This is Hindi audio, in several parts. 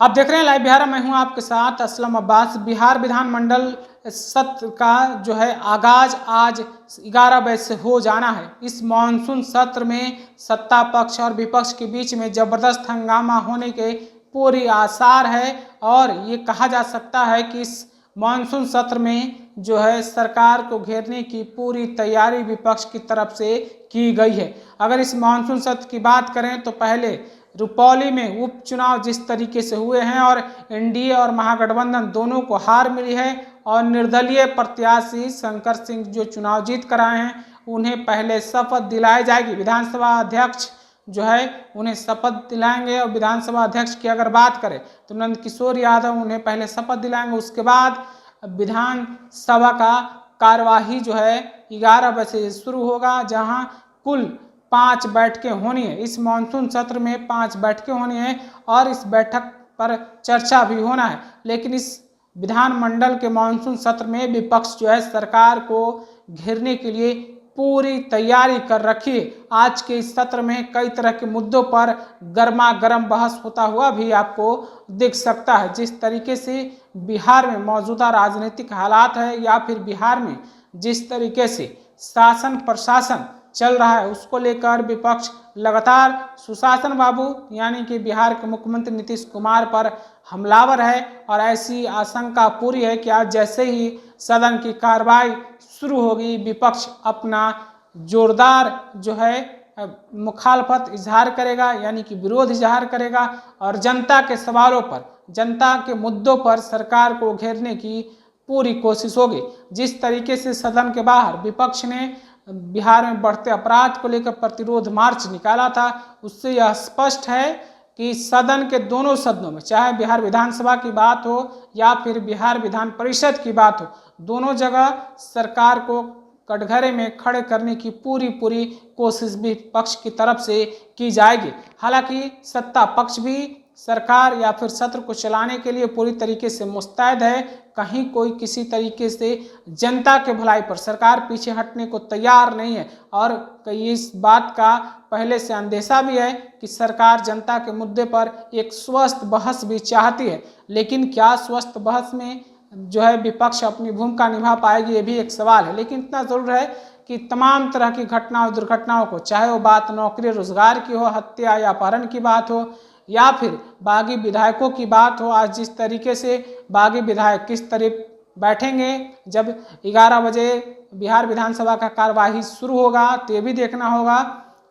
आप देख रहे हैं लाइव बिहार। मैं हूं आपके साथ असलम अब्बास। बिहार विधानमंडल सत्र का जो है आगाज आज 11 बजे से हो जाना है। इस मानसून सत्र में सत्ता पक्ष और विपक्ष के बीच में जबरदस्त हंगामा होने के पूरी आसार है और ये कहा जा सकता है कि इस मानसून सत्र में जो है सरकार को घेरने की पूरी तैयारी विपक्ष की तरफ से की गई है। अगर इस मानसून सत्र की बात करें तो पहले रुपौली में उपचुनाव जिस तरीके से हुए हैं और एनडीए और महागठबंधन दोनों को हार मिली है और निर्दलीय प्रत्याशी शंकर सिंह जो चुनाव जीत कर आए हैं उन्हें पहले शपथ दिलाई जाएगी। विधानसभा अध्यक्ष जो है उन्हें शपथ दिलाएंगे और विधानसभा अध्यक्ष की अगर बात करें तो नंद किशोर यादव उन्हें पहले शपथ दिलाएंगे। उसके बाद विधानसभा का कार्यवाही जो है 11 बजे शुरू होगा, जहां कुल 5 बैठकें होनी है। इस मानसून सत्र में 5 बैठकें होनी है और इस बैठक पर चर्चा भी होना है। लेकिन इस विधानमंडल के मानसून सत्र में विपक्ष जो है सरकार को घेरने के लिए पूरी तैयारी कर रखी है। आज के इस सत्र में कई तरह के मुद्दों पर गर्मा गर्म बहस होता हुआ भी आपको दिख सकता है। जिस तरीके से बिहार में मौजूदा राजनीतिक हालात है या फिर बिहार में जिस तरीके से शासन प्रशासन चल रहा है उसको लेकर विपक्ष लगातार सुशासन बाबू यानी कि बिहार के मुख्यमंत्री नीतीश कुमार पर हमलावर है और ऐसी आशंका पूरी है कि आज जैसे ही सदन की कार्रवाई शुरू होगी विपक्ष अपना जोरदार जो है मुखालफत इजहार करेगा, यानी कि विरोध इजहार करेगा और जनता के सवालों पर, जनता के मुद्दों पर सरकार को घेरने की पूरी कोशिश होगी। जिस तरीके से सदन के बाहर विपक्ष ने बिहार में बढ़ते अपराध को लेकर प्रतिरोध मार्च निकाला था, उससे यह स्पष्ट है कि सदन के दोनों सदनों में, चाहे बिहार विधानसभा की बात हो या फिर बिहार विधान परिषद की बात हो, दोनों जगह सरकार को कटघरे में खड़े करने की पूरी कोशिश भी पक्ष की तरफ से की जाएगी। हालांकि सत्ता पक्ष भी सरकार या फिर सत्र को चलाने के लिए पूरी तरीके से मुस्तैद है। कहीं कोई किसी तरीके से जनता के भलाई पर सरकार पीछे हटने को तैयार नहीं है और कई इस बात का पहले से अंदेशा भी है कि सरकार जनता के मुद्दे पर एक स्वस्थ बहस भी चाहती है। लेकिन क्या स्वस्थ बहस में जो है विपक्ष अपनी भूमिका निभा पाएगी, ये भी एक सवाल है। लेकिन इतना जरूर है कि तमाम तरह की घटनाओं दुर्घटनाओं को, चाहे वो बात नौकरी रोजगार की हो, हत्या या अपहरण की बात हो या फिर बागी विधायकों की बात हो, आज जिस तरीके से बागी विधायक किस तरह बैठेंगे जब 11 बजे बिहार विधानसभा का कार्यवाही शुरू होगा, तो ये भी देखना होगा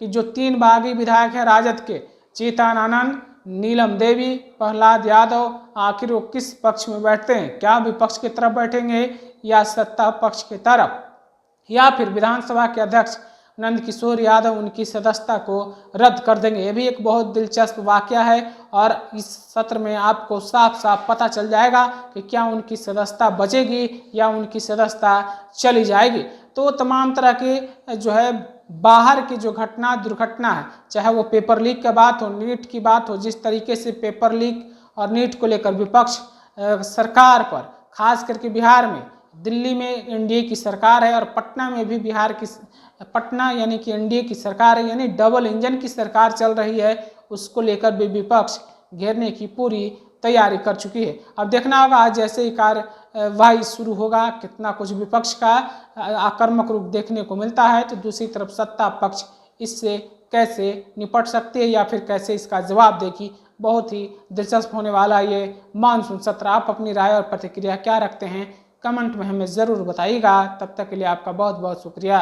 कि जो 3 बागी विधायक हैं राजद के, चेतन, नीलम देवी, प्रहलाद यादव, आखिर वो किस पक्ष में बैठते हैं? क्या विपक्ष की तरफ बैठेंगे या सत्ता पक्ष की तरफ, या फिर विधानसभा के अध्यक्ष नंद किशोर यादव उनकी सदस्यता को रद्द कर देंगे? ये भी एक बहुत दिलचस्प वाकया है और इस सत्र में आपको साफ साफ पता चल जाएगा कि क्या उनकी सदस्यता बचेगी या उनकी सदस्यता चली जाएगी। तो तमाम तरह के जो है बाहर की जो घटना दुर्घटना है, चाहे वो पेपर लीक की बात हो, नीट की बात हो, जिस तरीके से पेपर लीक और नीट को लेकर विपक्ष सरकार पर, खास करके बिहार में, दिल्ली में एनडीए की सरकार है और पटना में भी बिहार की, पटना यानी कि एनडीए की सरकार है, यानी डबल इंजन की सरकार चल रही है, उसको लेकर भी विपक्ष घेरने की पूरी तैयारी कर चुकी है। अब देखना होगा आज जैसे ही कार्यवाही शुरू होगा कितना कुछ विपक्ष का आक्रामक रूप देखने को मिलता है, तो दूसरी तरफ सत्ता पक्ष इससे कैसे निपट सकती है या फिर कैसे इसका जवाब देगी। बहुत ही दिलचस्प होने वाला ये मानसून सत्र। आप अपनी राय और प्रतिक्रिया क्या रखते हैं कमेंट में हमें ज़रूर बताइएगा। तब तक के लिए आपका बहुत बहुत शुक्रिया।